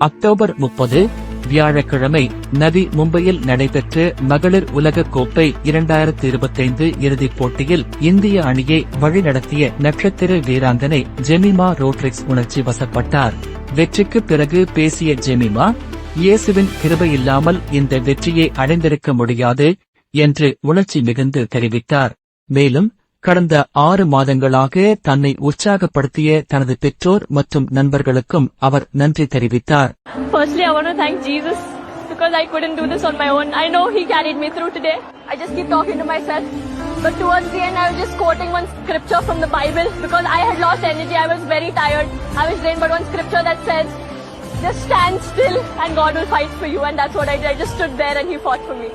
October 30 வியாழக்கிழமை நவி மும்பையில் நடைபெற்ற மகளிர் உலக கோப்பை 2025 இறுதிப் போட்டியில் இந்திய அணியை வழிநடத்திய நட்சத்திர வீராங்கனை ஜெமிமா ரோட்ரிக்ஸ் உணர்ச்சி வசப்பட்டார். வெற்றிக்கு பிறகு பேசிய ஜெமிமா, இயேசுவின் கிருபையில்லாமல் இந்த வெற்றியை அடைந்திருக்க முடியாது என்று உணர்ச்சி மிகுந்து தெரிவித்தார். மேலும் கடந்த 6 மாதங்களாக தன்னை உற்சாகப்படுத்திய தனது பெற்றோர் மற்றும் நண்பர்களுக்கும் அவர் நன்றி தெரிவித்தார். Firstly, I want to thank Jesus because I couldn't do this on my own. I know He carried me through today. I just keep talking to myself. But towards the end, I was just quoting one scripture from the Bible because I had lost energy. I was very tired. I was drained. But one scripture that says, just stand still and God will fight for you. And that's what I did. I just stood there and He fought for me.